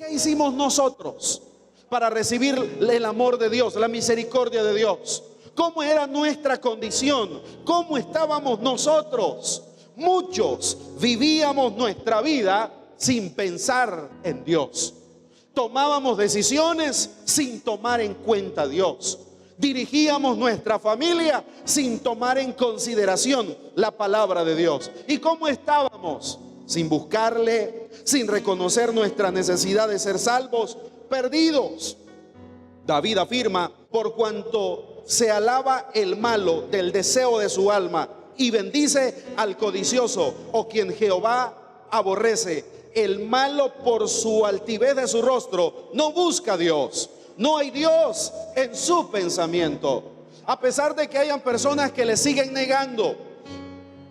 ¿Qué hicimos nosotros para recibir el amor de Dios, la misericordia de Dios? ¿Cómo era nuestra condición? ¿Cómo estábamos nosotros? Muchos vivíamos nuestra vida sin pensar en Dios. Tomábamos decisiones sin tomar en cuenta a Dios. Dirigíamos nuestra familia sin tomar en consideración la palabra de Dios. ¿Y cómo estábamos? Sin buscarle, sin reconocer nuestra necesidad de ser salvos, perdidos. David afirma: por cuanto se alaba el malo del deseo de su alma y bendice al codicioso, o quien Jehová aborrece, el malo por su altivez de su rostro no busca a Dios. No hay Dios en su pensamiento. A pesar de que hayan personas que le siguen negando,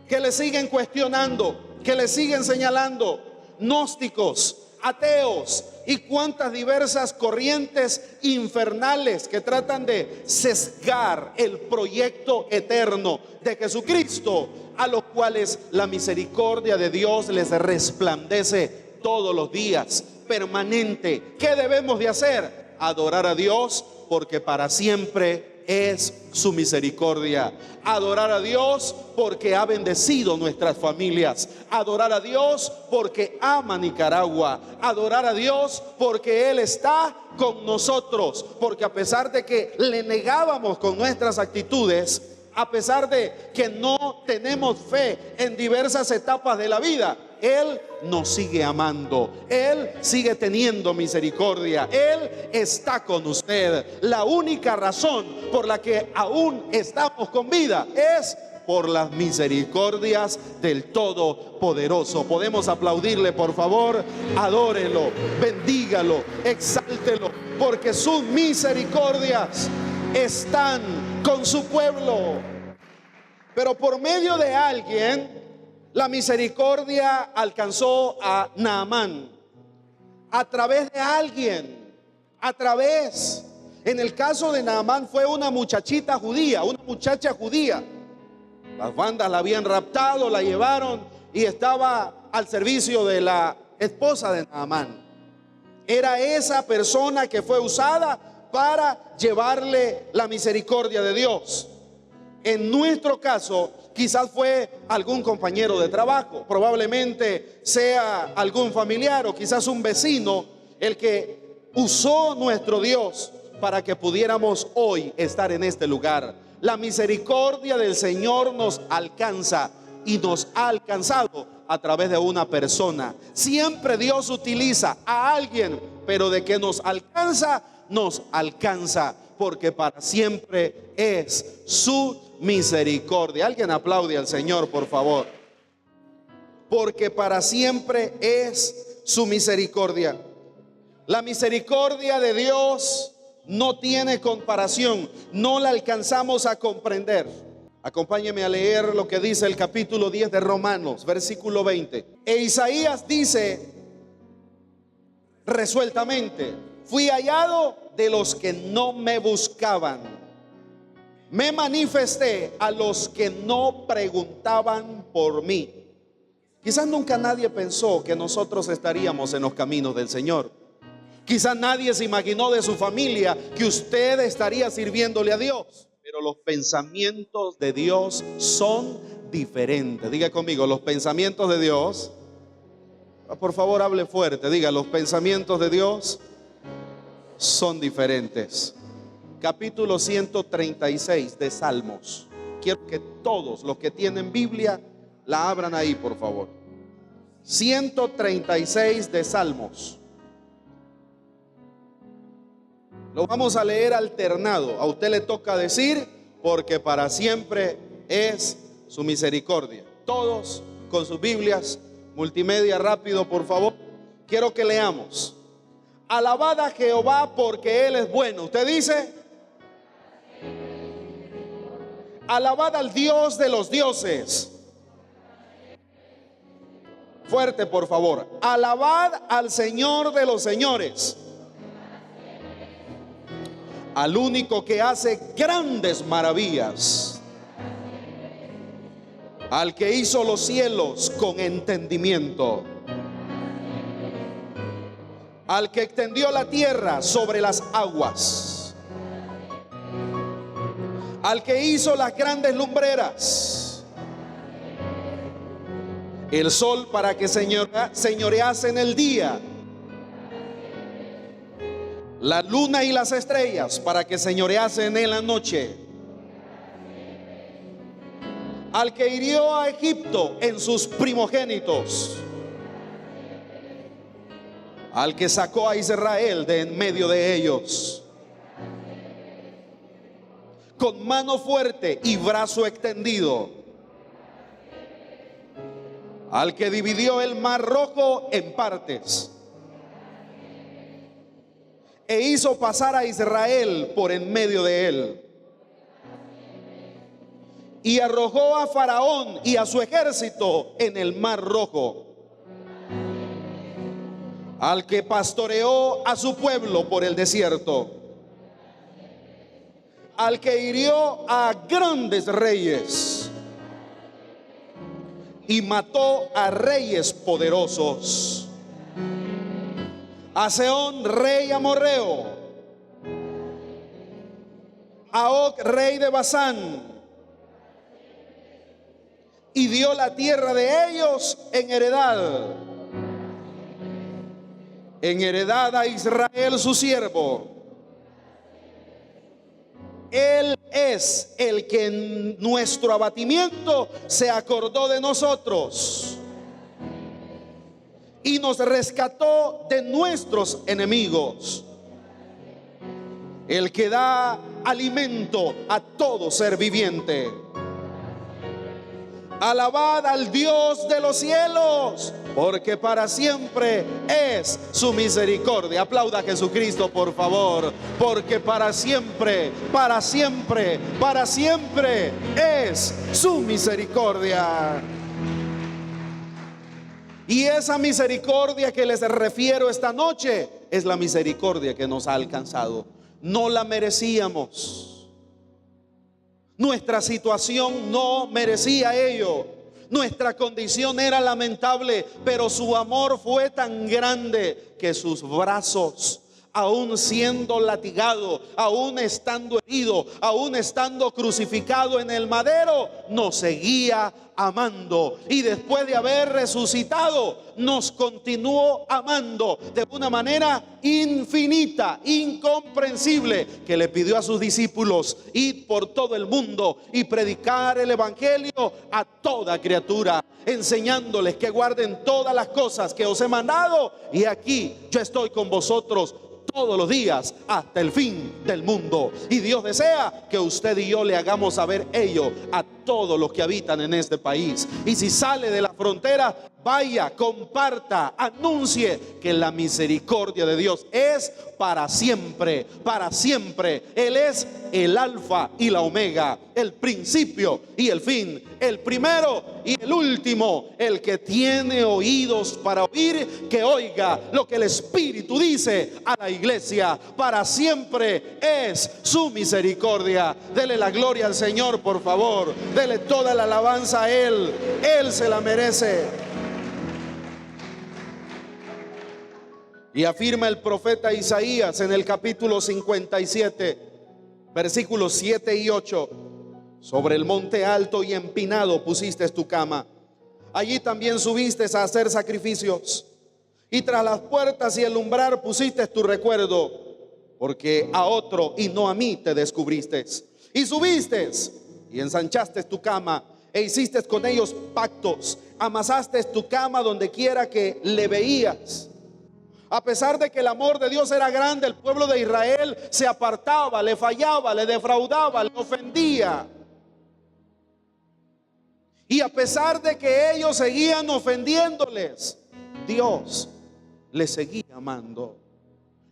que le siguen cuestionando, que le siguen señalando, gnósticos, ateos y cuantas diversas corrientes infernales que tratan de sesgar el proyecto eterno de Jesucristo, a los cuales la misericordia de Dios les resplandece todos los días, permanente. ¿Qué debemos de hacer? Adorar a Dios, porque para siempre es su misericordia. Adorar a Dios porque ha bendecido nuestras familias. Adorar a Dios porque ama Nicaragua. Adorar a Dios porque Él está con nosotros. Porque a pesar de que le negábamos con nuestras actitudes, a pesar de que no tenemos fe en diversas etapas de la vida, Él nos sigue amando. Él sigue teniendo misericordia. Él está con usted. La única razón por la que aún estamos con vida es por las misericordias del Todopoderoso. Podemos aplaudirle, por favor. Adórelo, bendígalo, exáltelo, porque sus misericordias están con su pueblo. Pero por medio de alguien, la misericordia alcanzó a Naamán. A través de alguien. En el caso de Naamán fue una muchachita judía, una muchacha judía. Las bandas la habían raptado, la llevaron y estaba al servicio de la esposa de Naamán. Era esa persona que fue usada para llevarle la misericordia de Dios. En nuestro caso, quizás fue algún compañero de trabajo, probablemente sea algún familiar o quizás un vecino el que usó nuestro Dios para que pudiéramos hoy estar en este lugar. La misericordia del Señor nos alcanza y nos ha alcanzado a través de una persona. Siempre Dios utiliza a alguien, pero de que nos alcanza porque para siempre es su misericordia. Alguien aplaude al Señor, por favor. Porque para siempre es su misericordia. La misericordia de Dios no tiene comparación, no la alcanzamos a comprender. Acompáñeme a leer lo que dice el capítulo 10 de Romanos, versículo 20. E Isaías dice resueltamente: fui hallado de los que no me buscaban. Me manifesté a los que no preguntaban por mí. Quizás nunca nadie pensó que nosotros estaríamos en los caminos del Señor. Quizás nadie se imaginó de su familia que usted estaría sirviéndole a Dios. Pero los pensamientos de Dios son diferentes. Diga conmigo, los pensamientos de Dios. Por favor, hable fuerte. Diga, los pensamientos de Dios son diferentes. Capítulo 136 de Salmos. Quiero que todos los que tienen Biblia la abran ahí, por favor. 136 de Salmos. Lo vamos a leer alternado. A usted le toca decir: porque para siempre es su misericordia. Todos con sus Biblias, multimedia rápido, por favor. Quiero que leamos: alabad a Jehová porque Él es bueno. Usted dice: alabad al Dios de los dioses. Fuerte, por favor. Alabad al Señor de los señores, al único que hace grandes maravillas, al que hizo los cielos con entendimiento, al que extendió la tierra sobre las aguas, al que hizo las grandes lumbreras, el sol para que señorease en el día, la luna y las estrellas para que señoreasen en la noche, al que hirió a Egipto en sus primogénitos, al que sacó a Israel de en medio de ellos, con mano fuerte y brazo extendido, al que dividió el mar rojo en partes e hizo pasar a Israel por en medio de él, y arrojó a Faraón y a su ejército en el mar rojo, al que pastoreó a su pueblo por el desierto, al que hirió a grandes reyes y mató a reyes poderosos, a Sehón rey amorreo, a Og rey de Basán, y dio la tierra de ellos en heredad a Israel su siervo. Él es el que en nuestro abatimiento se acordó de nosotros y nos rescató de nuestros enemigos, el que da alimento a todo ser viviente. Alabad al Dios de los cielos, porque para siempre es su misericordia. Aplauda a Jesucristo, por favor, porque para siempre, para siempre, para siempre es su misericordia. Y esa misericordia que les refiero esta noche es la misericordia que nos ha alcanzado. No la merecíamos. Nuestra situación no merecía ello. Nuestra condición era lamentable, pero su amor fue tan grande que sus brazos, aún siendo latigado, aún estando herido, aún estando crucificado en el madero, nos seguía amando. Y después de haber resucitado, nos continuó amando de una manera infinita, incomprensible, que le pidió a sus discípulos: id por todo el mundo y predicar el evangelio a toda criatura, enseñándoles que guarden todas las cosas que os he mandado, y aquí yo estoy con vosotros todos los días hasta el fin del mundo. Y Dios desea que usted y yo le hagamos saber ello a todos los que habitan en este país. Y si sale de la frontera, vaya, comparta, anuncie que la misericordia de Dios es para siempre, para siempre. Él es el alfa y la omega, el principio y el fin, el primero y el último. El que tiene oídos para oír, que oiga lo que el Espíritu dice a la iglesia. Para siempre es su misericordia. Dele la gloria al Señor, por favor. Dele toda la alabanza a Él. Él se la merece. Y afirma el profeta Isaías en el capítulo 57, versículos 7 y 8: sobre el monte alto y empinado pusiste tu cama, allí también subiste a hacer sacrificios, y tras las puertas y el umbral pusiste tu recuerdo, porque a otro y no a mí te descubriste. Y subiste y ensanchaste tu cama, e hiciste con ellos pactos, amasaste tu cama donde quiera que le veías. A pesar de que el amor de Dios era grande, el pueblo de Israel se apartaba, le fallaba, le defraudaba, le ofendía. Y a pesar de que ellos seguían ofendiéndoles, Dios les seguía amando.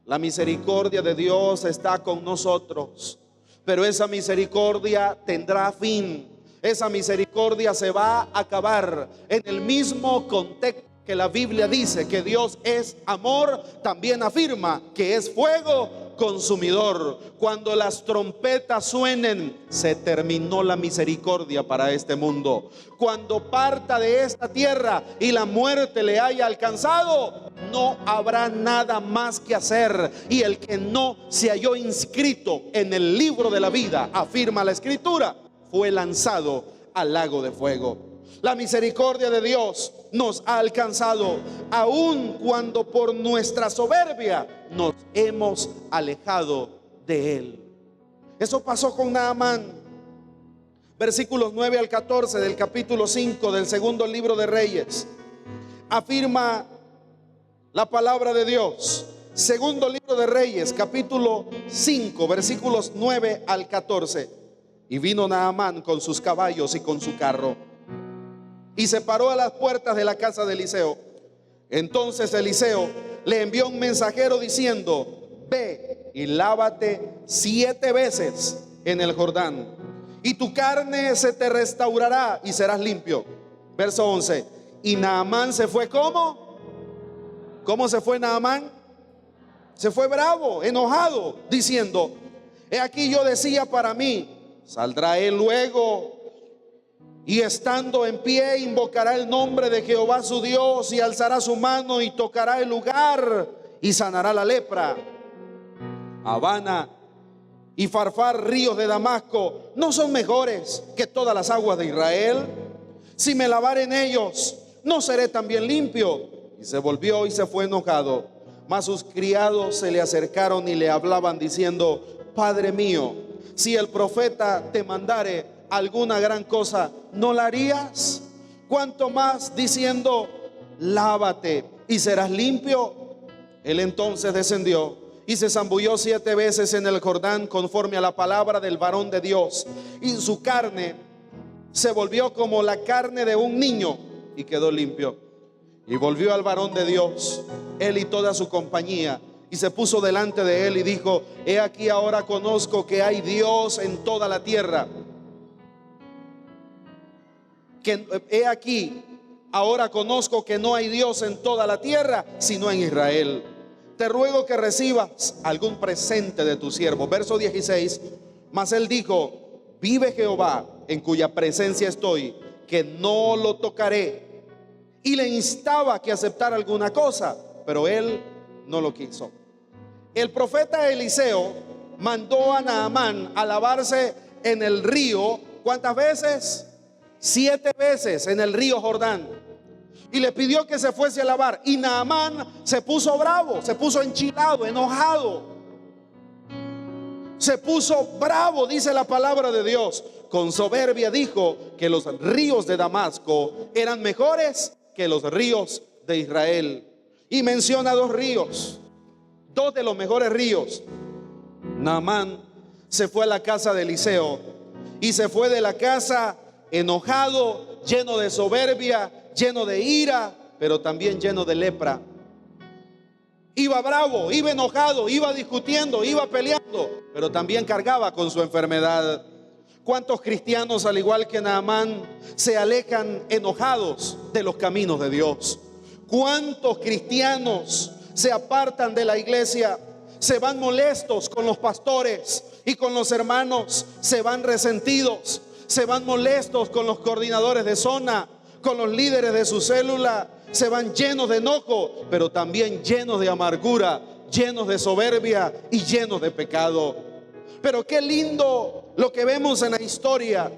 La misericordia de Dios está con nosotros, pero esa misericordia tendrá fin. Esa misericordia se va a acabar. En el mismo contexto que la Biblia dice que Dios es amor, también afirma que es fuego consumidor. Cuando las trompetas suenen, se terminó la misericordia para este mundo. Cuando parta de esta tierra y la muerte le haya alcanzado, no habrá nada más que hacer. Y el que no se halló inscrito en el libro de la vida, afirma la Escritura, fue lanzado al lago de fuego. La misericordia de Dios nos ha alcanzado, aun cuando por nuestra soberbia nos hemos alejado de Él. Eso pasó con Naamán. Versículos 9 al 14 del capítulo 5 del segundo libro de Reyes. Afirma la palabra de Dios. Segundo libro de Reyes, capítulo 5, versículos 9 al 14. Y vino Naamán con sus caballos y con su carro, y se paró a las puertas de la casa de Eliseo. Entonces Eliseo le envió un mensajero diciendo: ve y lávate 7 veces en el Jordán, y tu carne se te restaurará y serás limpio. Verso 11. Y Naamán se fue, ¿cómo? ¿Cómo se fue Naamán? Se fue bravo, enojado, diciendo: he aquí yo decía para mí, saldrá él luego, y estando en pie invocará el nombre de Jehová su Dios, y alzará su mano y tocará el lugar y sanará la lepra. Habana y Farfar, ríos de Damasco, ¿no son mejores que todas las aguas de Israel? Si me lavare en ellos, ¿no seré también limpio? Y se volvió y se fue enojado. Mas sus criados se le acercaron y le hablaban diciendo: Padre mío, si el profeta te mandare alguna gran cosa, ¿no la harías? Cuanto más diciendo: lávate y serás limpio. Él entonces descendió y se zambulló 7 veces en el Jordán, conforme a la palabra del varón de Dios, y su carne se volvió como la carne de un niño, y quedó limpio. Y volvió al varón de Dios, él y toda su compañía, y se puso delante de él y dijo: he aquí ahora conozco que hay Dios en toda la tierra. He aquí ahora conozco que no hay Dios en toda la tierra sino en Israel. Te ruego que recibas algún presente de tu siervo. Verso 16. Mas él dijo: vive Jehová, en cuya presencia estoy, que no lo tocaré. Y le instaba que aceptara alguna cosa, pero él no lo quiso. El profeta Eliseo mandó a Naamán a lavarse en el río. ¿Cuántas veces? 7 veces en el río Jordán. Y le pidió que se fuese a lavar. Y Naamán se puso bravo, se puso enchilado, enojado. Se puso bravo, dice la palabra de Dios. Con soberbia dijo que los ríos de Damasco eran mejores que los ríos de Israel. Y menciona 2 ríos, 2 de los mejores ríos. Naamán se fue a la casa de Eliseo, y se fue de la casa enojado, lleno de soberbia, lleno de ira, pero también lleno de lepra. Iba bravo, iba enojado, iba discutiendo, iba peleando, pero también cargaba con su enfermedad. ¿Cuántos cristianos, al igual que Naamán, se alejan enojados de los caminos de Dios? ¿Cuántos cristianos se apartan de la iglesia? Se van molestos con los pastores y con los hermanos, se van resentidos, se van molestos con los coordinadores de zona, con los líderes de su célula, se van llenos de enojo, pero también llenos de amargura, llenos de soberbia y llenos de pecado. Pero qué lindo lo que vemos en la historia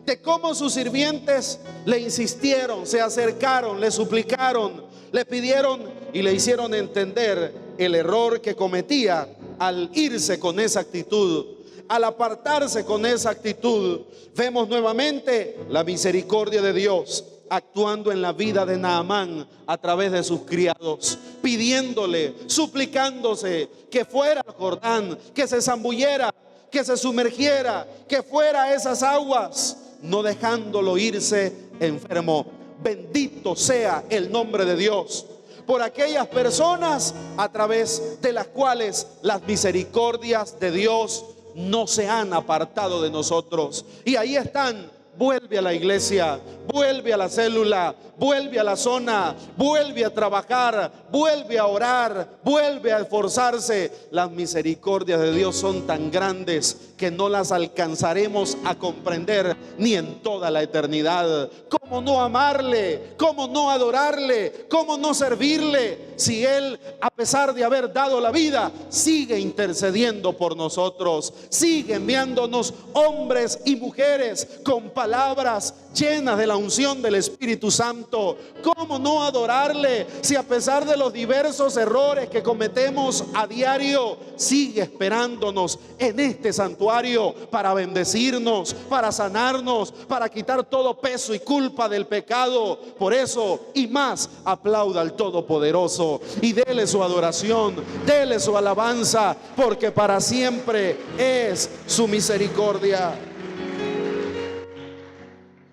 de cómo sus sirvientes le insistieron, se acercaron, le suplicaron, le pidieron y le hicieron entender el error que cometía al irse con esa actitud. Al apartarse con esa actitud, vemos nuevamente la misericordia de Dios actuando en la vida de Naamán a través de sus criados, pidiéndole, suplicándose que fuera al Jordán, que se zambullera, que se sumergiera, que fuera a esas aguas, no dejándolo irse enfermo. Bendito sea el nombre de Dios por aquellas personas a través de las cuales las misericordias de Dios no se han apartado de nosotros. Y ahí están vuelve a la iglesia, vuelve a la célula, vuelve a la zona, vuelve a trabajar, vuelve a orar, vuelve a esforzarse. Las misericordias de Dios son tan grandes que no las alcanzaremos a comprender ni en toda la eternidad. ¿Cómo no amarle? ¿Cómo no adorarle? ¿Cómo no servirle? Si Él, a pesar de haber dado la vida, sigue intercediendo por nosotros, sigue enviándonos hombres y mujeres con palabras llenas de la unción del Espíritu Santo. ¿Cómo no adorarle si a pesar de los diversos errores que cometemos a diario, sigue esperándonos en este santuario para bendecirnos, para sanarnos, para quitar todo peso y culpa del pecado? Por eso y más, aplauda al Todopoderoso y dele su adoración, dele su alabanza, porque para siempre es su misericordia.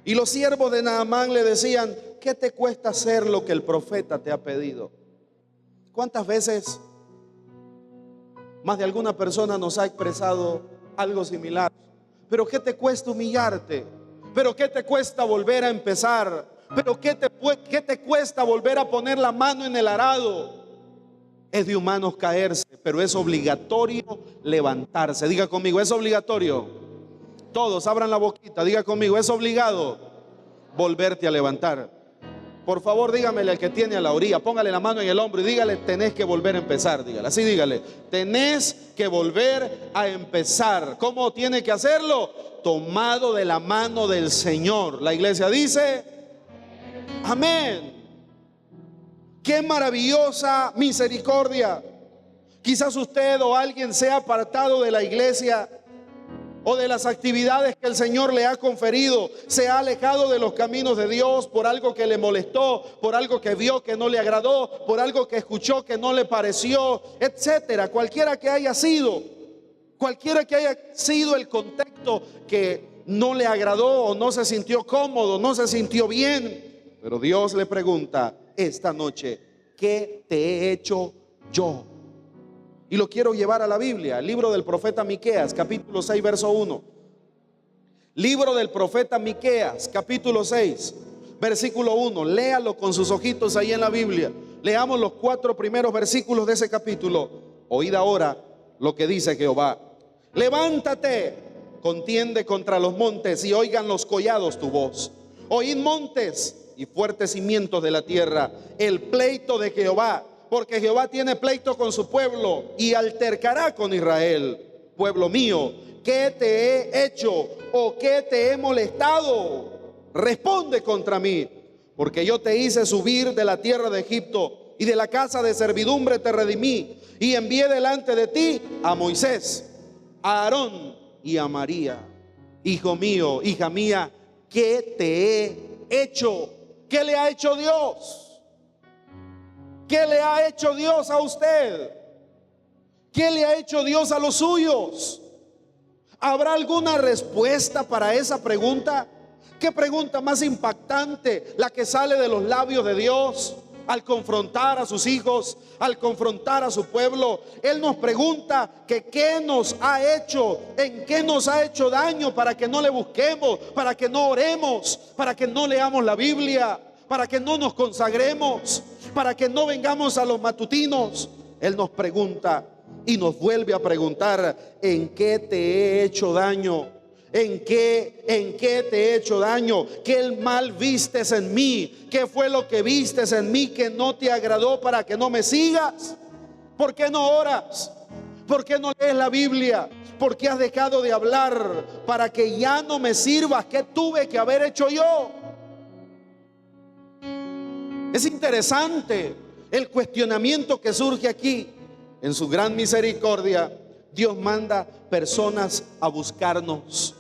Y los siervos de Naamán le decían: ¿qué te cuesta hacer lo que el profeta te ha pedido? ¿Cuántas veces más de alguna persona nos ha expresado algo similar? ¿Pero qué te cuesta humillarte? ¿Pero qué te cuesta volver a empezar? ¿Pero qué te cuesta volver a poner la mano en el arado? Es de humanos caerse, pero es obligatorio levantarse. Diga conmigo: es obligatorio. Todos abran la boquita, diga conmigo: es obligado volverte a levantar. Por favor, dígamele al que tiene a la orilla, póngale la mano en el hombro y dígale: tenés que volver a empezar. Dígale así, dígale: tenés que volver a empezar. ¿Cómo tiene que hacerlo? Tomado de la mano del Señor. La iglesia dice: amén. Qué maravillosa misericordia. Quizás usted o alguien se ha apartado de la iglesia o de las actividades que el Señor le ha conferido, se ha alejado de los caminos de Dios por algo que le molestó, por algo que vio que no le agradó, por algo que escuchó que no le pareció, etcétera. Cualquiera que haya sido el contexto que no le agradó o no se sintió cómodo, no se sintió bien, pero Dios le pregunta esta noche: ¿qué te he hecho yo? Y lo quiero llevar a la Biblia, el libro del profeta Miqueas, capítulo 6, verso 1. Libro del profeta Miqueas, capítulo 6, versículo 1. Léalo con sus ojitos ahí en la Biblia. Leamos los 4 primeros versículos de ese capítulo. Oíd ahora lo que dice Jehová: levántate, contiende contra los montes, y oigan los collados tu voz. Oíd montes y fuertes cimientos de la tierra, el pleito de Jehová. Porque Jehová tiene pleito con su pueblo y altercará con Israel. Pueblo mío, ¿qué te he hecho o qué te he molestado? Responde contra mí, porque yo te hice subir de la tierra de Egipto, y de la casa de servidumbre te redimí, y envié delante de ti a Moisés, a Aarón y a María. Hijo mío, hija mía, ¿qué te he hecho? ¿Qué le ha hecho Dios? ¿Qué le ha hecho Dios a usted? ¿Qué le ha hecho Dios a los suyos? ¿Habrá alguna respuesta para esa pregunta? ¿Qué pregunta más impactante la que sale de los labios de Dios al confrontar a sus hijos, al confrontar a su pueblo? Él nos pregunta que qué nos ha hecho, en qué nos ha hecho daño, para que no le busquemos, para que no oremos, para que no leamos la Biblia, para que no nos consagremos, para que no vengamos a los matutinos. Él nos pregunta y nos vuelve a preguntar: ¿en qué te he hecho daño? ¿En qué te he hecho daño? ¿Qué mal vistes en mí? ¿Qué fue lo que vistes en mí que no te agradó para que no me sigas? ¿Por qué no oras? ¿Por qué no lees la Biblia? ¿Por qué has dejado de hablar para que ya no me sirvas? ¿Qué tuve que haber hecho yo? Es interesante el cuestionamiento que surge aquí. En su gran misericordia, Dios manda personas a buscarnos.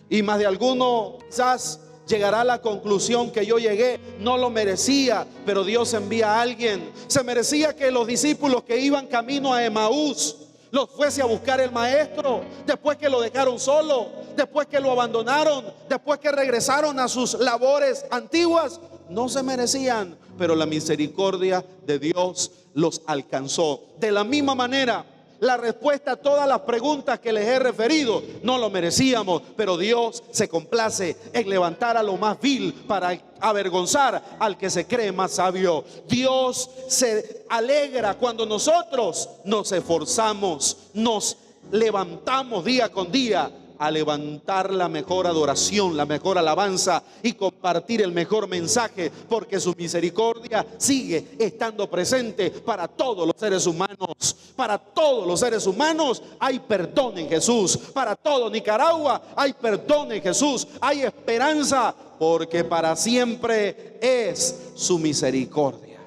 Y más de alguno quizás llegará a la conclusión que yo llegué: no lo merecía, pero Dios envía a alguien. Se merecía que los discípulos que iban camino a Emaús los fuese a buscar el maestro, después que lo dejaron solo, después que lo abandonaron, después que regresaron a sus labores antiguas. No se merecían, pero la misericordia de Dios los alcanzó. De la misma manera, la respuesta a todas las preguntas que les he referido. No lo merecíamos, pero Dios se complace en levantar a lo más vil para avergonzar al que se cree más sabio. Dios se alegra cuando nosotros nos esforzamos, nos levantamos día con día a levantar la mejor adoración, la mejor alabanza y compartir el mejor mensaje, porque su misericordia sigue estando presente para todos los seres humanos. Para todos los seres humanos hay perdón en Jesús. Para todo Nicaragua hay perdón en Jesús. Hay esperanza, porque para siempre es su misericordia.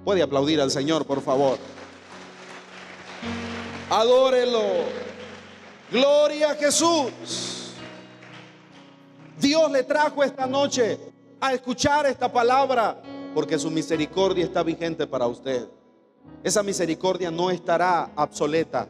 Puede aplaudir al Señor, por favor. Adórelo. Gloria a Jesús. Dios le trajo esta noche a escuchar esta palabra porque su misericordia está vigente para usted. Esa misericordia no estará obsoleta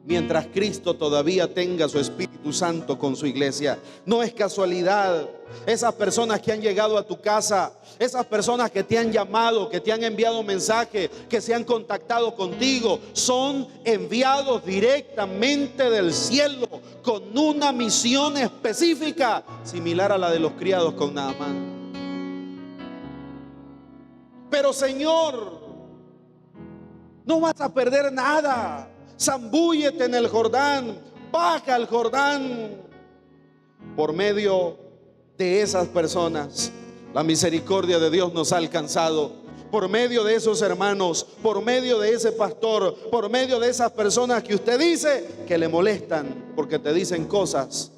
mientras Cristo todavía tenga su Espíritu Santo con su iglesia. No es casualidad. Esas personas que han llegado a tu casa, esas personas que te han llamado, que te han enviado mensaje, que se han contactado contigo, son enviados directamente del cielo con una misión específica, similar a la de los criados con Naamán. Pero Señor, no vas a perder nada. Zambúllete en el Jordán, baja al Jordán. Por medio de esas personas, la misericordia de Dios nos ha alcanzado. Por medio de esos hermanos, por medio de ese pastor, por medio de esas personas que usted dice que le molestan porque te dicen cosas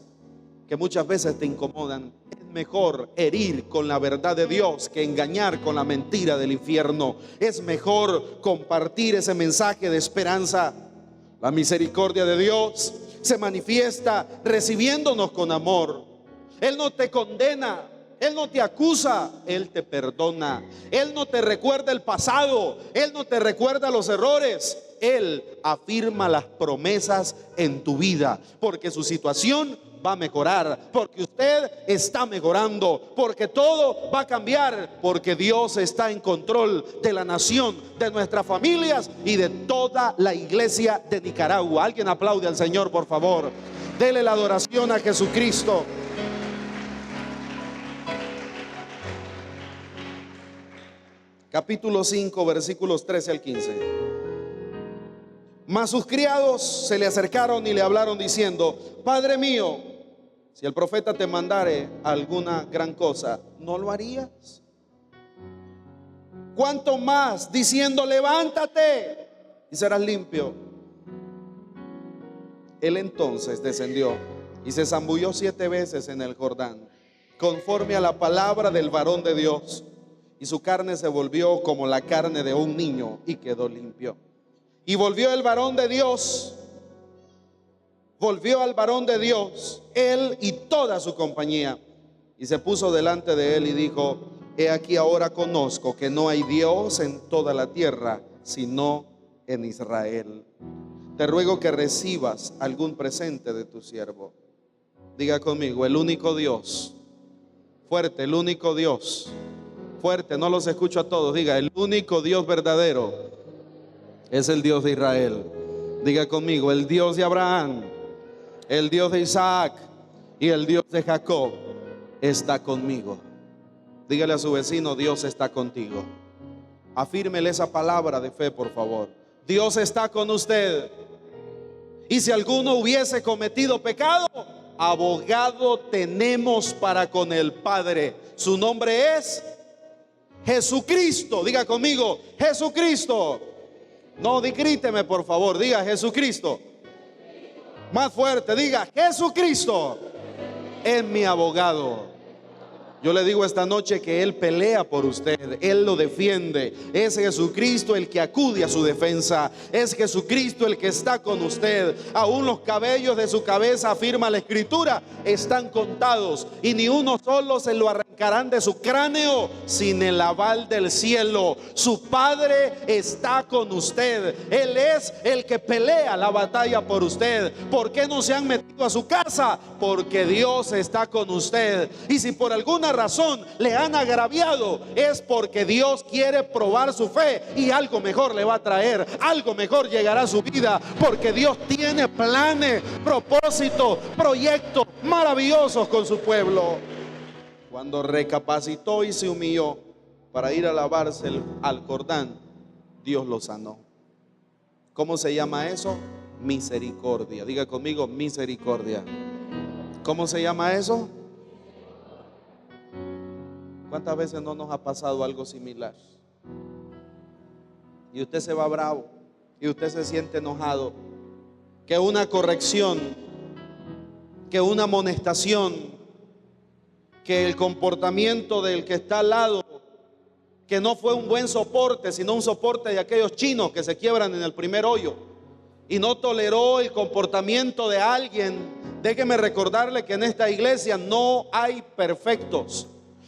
que muchas veces te incomodan. Es mejor herir con la verdad de Dios que engañar con la mentira del infierno. Es mejor compartir ese mensaje de esperanza. La misericordia de Dios se manifiesta recibiéndonos con amor. Él no te condena, Él no te acusa, Él te perdona. Él no te recuerda el pasado, Él no te recuerda los errores. Él afirma las promesas en tu vida, porque su situación va a mejorar, porque usted está mejorando, porque todo va a cambiar, porque Dios está en control de la nación, de nuestras familias y de toda la iglesia de Nicaragua. Alguien aplaude al Señor, por favor. Dele la adoración a Jesucristo. Capítulo 5, versículos 13 al 15. Mas sus criados se le acercaron y le hablaron diciendo: Padre mío, si el profeta te mandare alguna gran cosa, ¿no lo harías? ¿Cuánto más diciendo: levántate y serás limpio? Él entonces descendió y se zambulló 7 veces en el Jordán, conforme a la palabra del varón de Dios, y su carne se volvió como la carne de un niño y quedó limpio. Y volvió al varón de Dios, él y toda su compañía, y se puso delante de él y dijo: He aquí ahora conozco que no hay Dios en toda la tierra sino en Israel. Te ruego que recibas algún presente de tu siervo. Diga conmigo: el único Dios. Fuerte, el único Dios. Fuerte, no los escucho a todos. Diga: el único Dios verdadero es el Dios de Israel. Diga conmigo: el Dios de Abraham, el Dios de Isaac y el Dios de Jacob está conmigo. Dígale a su vecino: Dios está contigo. Afírmele esa palabra de fe, por favor. Dios está con usted. Y si alguno hubiese cometido pecado, abogado tenemos para con el Padre. Su nombre es Jesucristo. Diga conmigo: Jesucristo. No, gríteme por favor, diga: Jesucristo. Más fuerte, diga: Jesucristo es mi abogado. Yo le digo esta noche que Él pelea por usted, Él lo defiende. Es Jesucristo el que acude a su defensa. Es Jesucristo el que está con usted. Aún los cabellos de su cabeza, afirma la Escritura, están contados, y ni uno solo se lo arrancará arrancarán de su cráneo sin el aval del cielo. Su Padre está con usted. Él es el que pelea la batalla por usted. ¿Por qué no se han metido a su casa? Porque Dios está con usted. Y si por alguna razón le han agraviado, es porque Dios quiere probar su fe, y algo mejor le va a traer, algo mejor llegará a su vida, porque Dios tiene planes, propósitos, proyectos maravillosos con su pueblo. Cuando recapacitó y se humilló para ir a lavarse al Jordán, Dios lo sanó. ¿Cómo se llama eso? Misericordia. Diga conmigo, misericordia. ¿Cómo se llama eso? ¿Cuántas veces no nos ha pasado algo similar? Y usted se va bravo, y usted se siente enojado, que una corrección, que una amonestación, que el comportamiento del que está al lado, que no fue un buen soporte, sino un soporte de aquellos chinos que se quiebran en el primer hoyo, y no toleró el comportamiento de alguien. Déjeme recordarle que en esta iglesia no hay perfectos.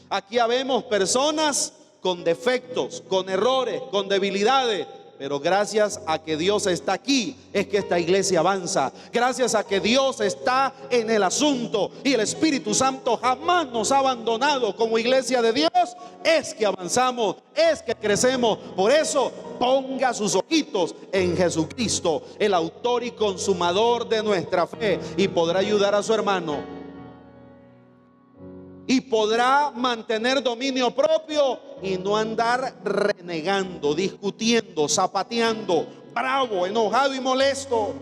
Aquí habemos personas con defectos, con errores, con debilidades, pero gracias a que Dios está aquí es que esta iglesia avanza. Gracias a que Dios está en el asunto y el Espíritu Santo jamás nos ha abandonado como iglesia de Dios, es que avanzamos, es que crecemos. Por eso ponga sus ojitos en Jesucristo, el autor y consumador de nuestra fe, y podrá ayudar a su hermano, y podrá mantener dominio propio y no andar renegando, discutiendo, zapateando, bravo, enojado y molesto.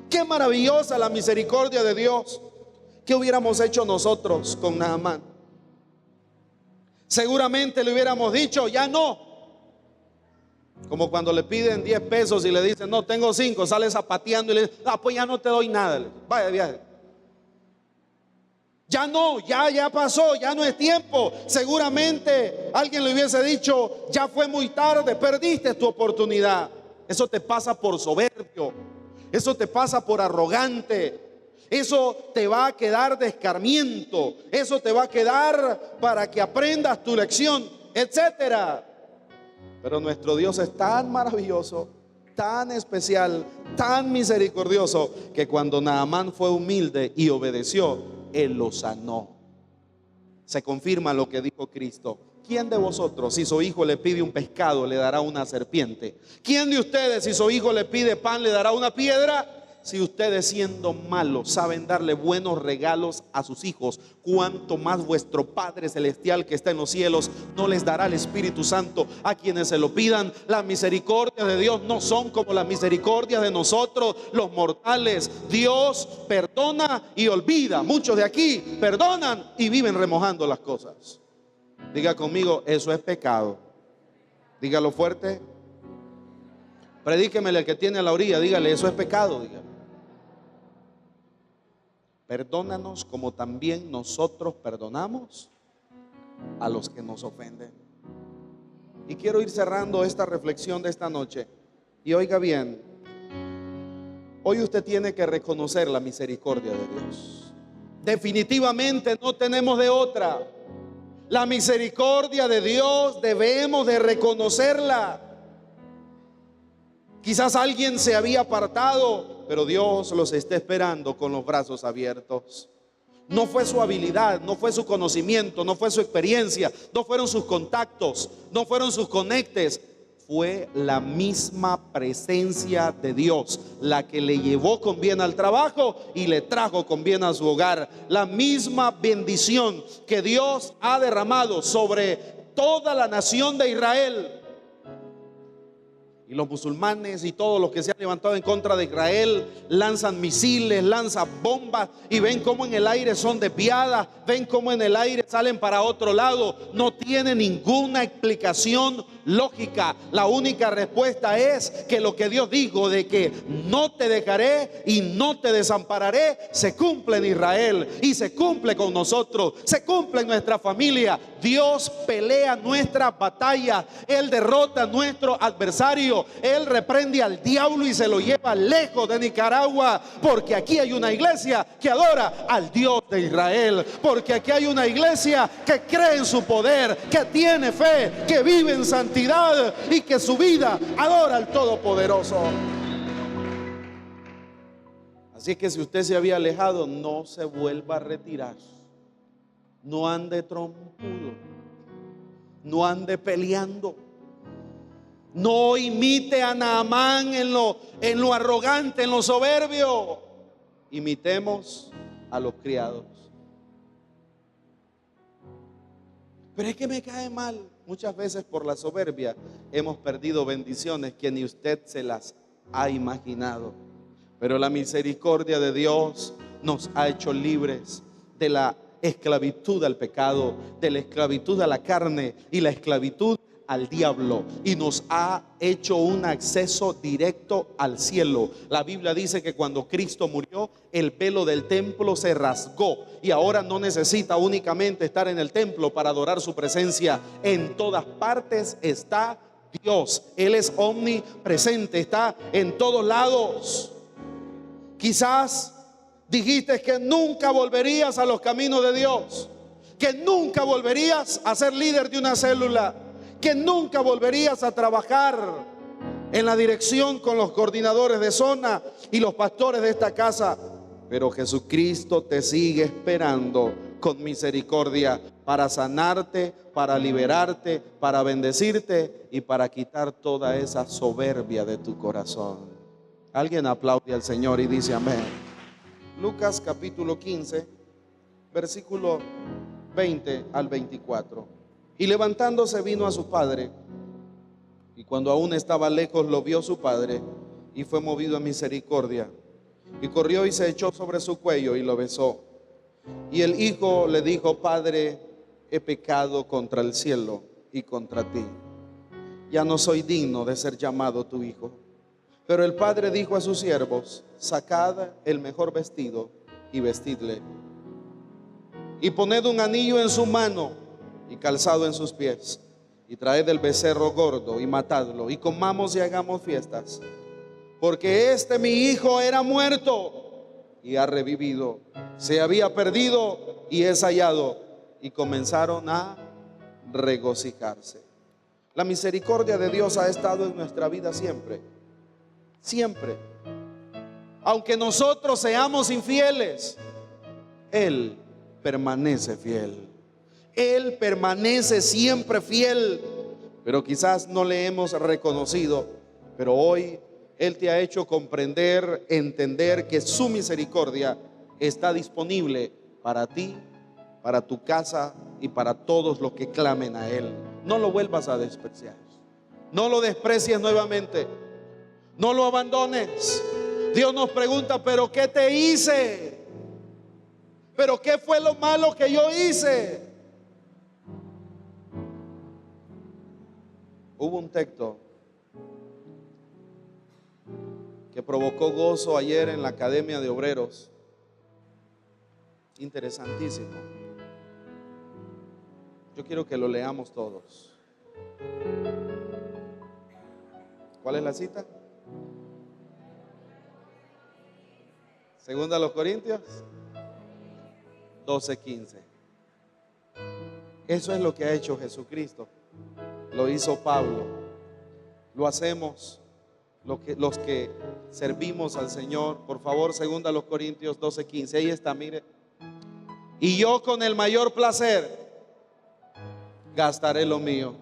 Qué maravillosa la misericordia de Dios. ¿Qué hubiéramos hecho nosotros con Naamán? Seguramente le hubiéramos dicho, ya no. Como cuando le piden 10 pesos y le dicen, no, tengo 5, sale zapateando y le dicen, pues ya no te doy nada. Vaya viaje. Ya no, ya pasó, ya no es tiempo. Seguramente alguien le hubiese dicho, ya fue muy tarde, perdiste tu oportunidad. Eso te pasa por soberbio, eso te pasa por arrogante, eso te va a quedar de escarmiento, eso te va a quedar para que aprendas tu lección, etcétera. Pero nuestro Dios es tan maravilloso, tan especial, tan misericordioso, que cuando Naamán fue humilde y obedeció, Él lo sanó. Se confirma lo que dijo Cristo. ¿Quién de vosotros, si su hijo le pide un pescado, le dará una serpiente? ¿Quién de ustedes, si su hijo le pide pan, le dará una piedra? Si ustedes, siendo malos, saben darle buenos regalos a sus hijos, cuánto más vuestro Padre Celestial que está en los cielos no les dará el Espíritu Santo a quienes se lo pidan. Las misericordias de Dios no son como las misericordias de nosotros, los mortales. Dios perdona y olvida. Muchos de aquí perdonan y viven remojando las cosas. Diga conmigo, eso es pecado. Dígalo fuerte. Predíquemele al que tiene a la orilla, dígale, eso es pecado, dígale. Perdónanos como también nosotros perdonamos a los que nos ofenden. Y quiero ir cerrando esta reflexión de esta noche. Y oiga bien, hoy usted tiene que reconocer la misericordia de Dios. Definitivamente no tenemos de otra. La misericordia de Dios debemos de reconocerla. Quizás alguien se había apartado, pero Dios los está esperando con los brazos abiertos. No fue su habilidad, no fue su conocimiento, no fue su experiencia, no fueron sus contactos, no fueron sus conectes. Fue la misma presencia de Dios la que le llevó con bien al trabajo y le trajo con bien a su hogar. La misma bendición que Dios ha derramado sobre toda la nación de Israel. Y los musulmanes y todos los que se han levantado en contra de Israel lanzan misiles, lanzan bombas y ven cómo en el aire son desviadas, ven cómo en el aire salen para otro lado. No tiene ninguna explicación lógica. La única respuesta es que lo que Dios dijo de que no te dejaré y no te desampararé se cumple en Israel y se cumple con nosotros, se cumple en nuestra familia. Dios pelea nuestras batallas, Él derrota a nuestro adversario. dijo, él reprende al diablo y se lo lleva lejos de Nicaragua, porque aquí hay una iglesia que adora al Dios de Israel, porque aquí hay una iglesia que cree en su poder, que tiene fe, que vive en santidad y que su vida adora al Todopoderoso. Así que si usted se había alejado, no se vuelva a retirar. No ande trompudo, no ande peleando. No imite a Naamán en lo arrogante, en lo soberbio. Imitemos a los criados. Pero es que me cae mal. Muchas veces por la soberbia hemos perdido bendiciones que ni usted se las ha imaginado. Pero la misericordia de Dios nos ha hecho libres de la esclavitud al pecado, de la esclavitud a la carne y la esclavitud al diablo, y nos ha hecho un acceso directo al cielo. La Biblia dice que cuando Cristo murió, el velo del templo se rasgó y ahora no necesita únicamente estar en el templo para adorar su presencia. En todas partes está Dios. Él es omnipresente, está en todos lados. Quizás dijiste que nunca volverías a los caminos de Dios, que nunca volverías a ser líder de una célula, que nunca volverías a trabajar en la dirección con los coordinadores de zona y los pastores de esta casa. Pero Jesucristo te sigue esperando con misericordia para sanarte, para liberarte, para bendecirte y para quitar toda esa soberbia de tu corazón. Alguien aplaude al Señor y dice amén. Lucas capítulo 15, versículo 20 al 24. Y levantándose vino a su padre, y cuando aún estaba lejos lo vio su padre, y fue movido a misericordia, y corrió y se echó sobre su cuello y lo besó. Y el hijo le dijo: Padre, he pecado contra el cielo y contra ti, ya no soy digno de ser llamado tu hijo. Pero el padre dijo a sus siervos: Sacad el mejor vestido y vestidle, y poned un anillo en su mano y calzado en sus pies, y traed el becerro gordo y matadlo, y comamos y hagamos fiestas, porque este mi hijo era muerto y ha revivido, se había perdido y es hallado. Y comenzaron a regocijarse. La misericordia de Dios ha estado en nuestra vida siempre, siempre. Aunque nosotros seamos infieles, Él permanece fiel. Él permanece siempre fiel, pero quizás no le hemos reconocido. Pero hoy Él te ha hecho comprender, entender que su misericordia está disponible para ti, para tu casa y para todos los que clamen a Él. No lo vuelvas a despreciar, no lo desprecies nuevamente, no lo abandones. Dios nos pregunta: ¿pero qué te hice? ¿Pero qué fue lo malo que yo hice? Hubo un texto que provocó gozo ayer en la Academia de Obreros. Interesantísimo. Yo quiero que lo leamos todos. ¿Cuál es la cita? Segunda a los Corintios 12:15. Eso es lo que ha hecho Jesucristo. Lo hizo Pablo. Lo hacemos los que servimos al Señor. Por favor, segunda a los Corintios 12:15. Ahí está, mire. Y yo con el mayor placer gastaré lo mío,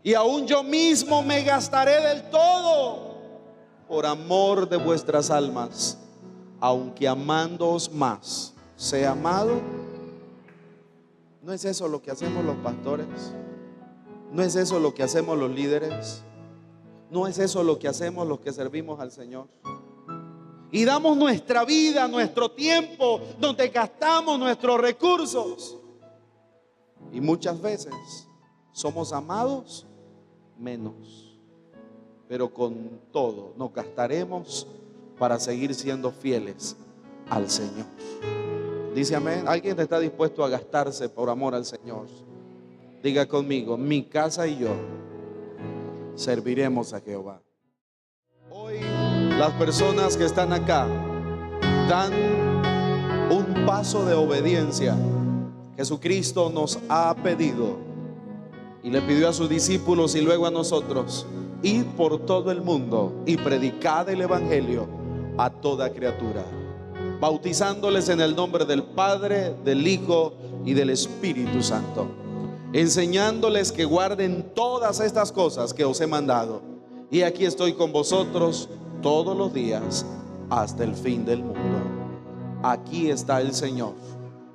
y aún yo mismo me gastaré del todo por amor de vuestras almas, aunque amándoos más sea amado. ¿No es eso lo que hacemos los pastores? ¿No es eso lo que hacemos los líderes? ¿No es eso lo que hacemos los que servimos al Señor? Y damos nuestra vida, nuestro tiempo, donde gastamos nuestros recursos. Y muchas veces somos amados menos, pero con todo nos gastaremos para seguir siendo fieles al Señor. Dice amén. ¿Alguien está dispuesto a gastarse por amor al Señor? Diga conmigo: mi casa y yo serviremos a Jehová. Hoy las personas que están acá dan un paso de obediencia. Jesucristo nos ha pedido y le pidió a sus discípulos y luego a nosotros: id por todo el mundo y predicad el evangelio a toda criatura, bautizándoles en el nombre del Padre, del Hijo y del Espíritu Santo, enseñándoles que guarden todas estas cosas que os he mandado. Y aquí estoy con vosotros todos los días hasta el fin del mundo. Aquí está el Señor.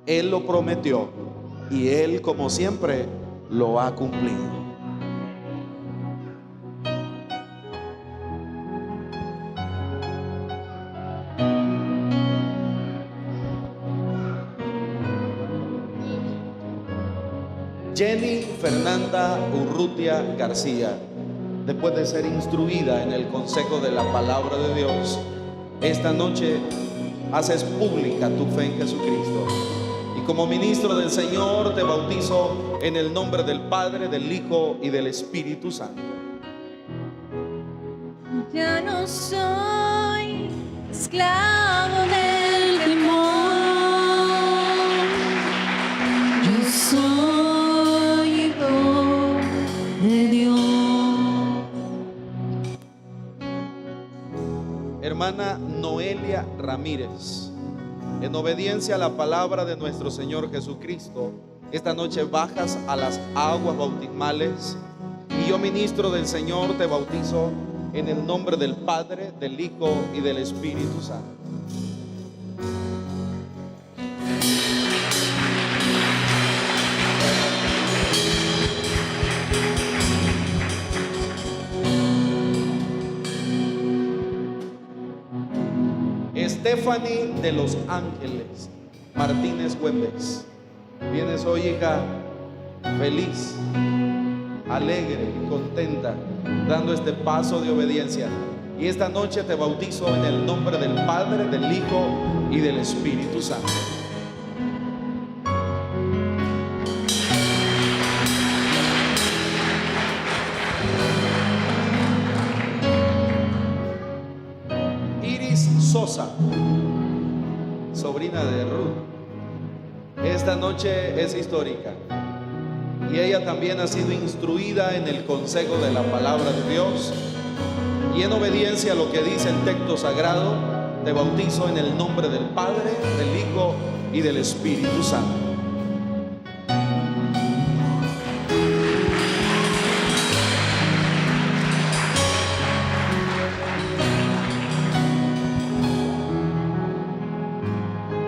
Él lo prometió y Él, como siempre, lo ha cumplido. Jenny Fernanda Urrutia García, después de ser instruida en el consejo de la palabra de Dios, esta noche haces pública tu fe en Jesucristo. Y como ministro del Señor te bautizo en el nombre del Padre, del Hijo y del Espíritu Santo. Ya no soy esclavo del temor. Yo soy hijo de Dios. Hermana Noelia Ramírez, en obediencia a la palabra de nuestro Señor Jesucristo, esta noche bajas a las aguas bautismales y yo, ministro del Señor, te bautizo en el nombre del Padre, del Hijo y del Espíritu Santo. Stephanie de los Ángeles Martínez Güemes, vienes hoy, hija, feliz, alegre y contenta, dando este paso de obediencia. Y esta noche te bautizo en el nombre del Padre, del Hijo y del Espíritu Santo. Sosa, sobrina de Ruth, esta noche es histórica y ella también ha sido instruida en el consejo de la palabra de Dios, y en obediencia a lo que dice el texto sagrado te bautizo en el nombre del Padre, del Hijo y del Espíritu Santo.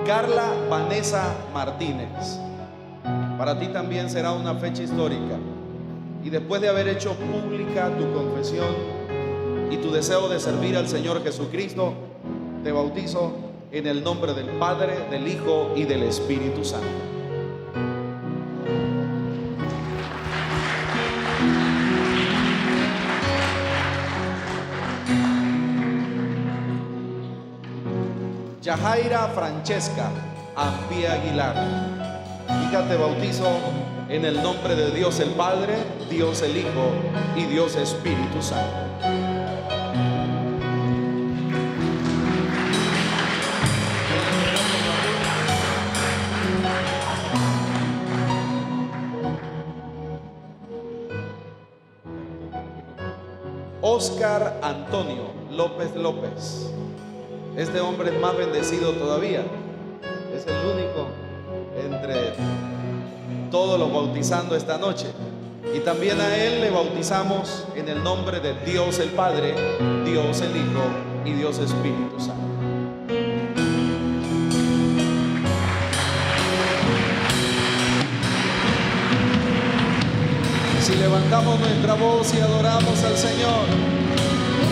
Carla Vanessa Martínez, para ti también será una fecha histórica, y después de haber hecho pública tu confesión y tu deseo de servir al Señor Jesucristo, te bautizo en el nombre del Padre, del Hijo y del Espíritu Santo. Yajaira Francesca Ampía Aguilar, hija, te bautizo en el nombre de Dios el Padre, Dios el Hijo y Dios Espíritu Santo. Oscar Antonio López López, este hombre es más bendecido todavía, es el único entre todos los bautizando esta noche, y también a él le bautizamos en el nombre de Dios el Padre, Dios el Hijo y Dios Espíritu Santo. Si levantamos nuestra voz y adoramos al Señor,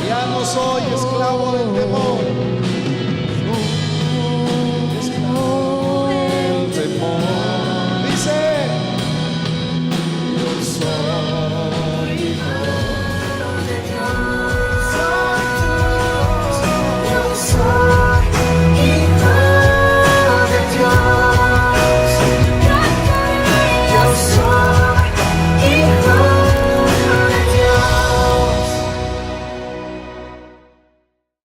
ya no soy esclavo del temor.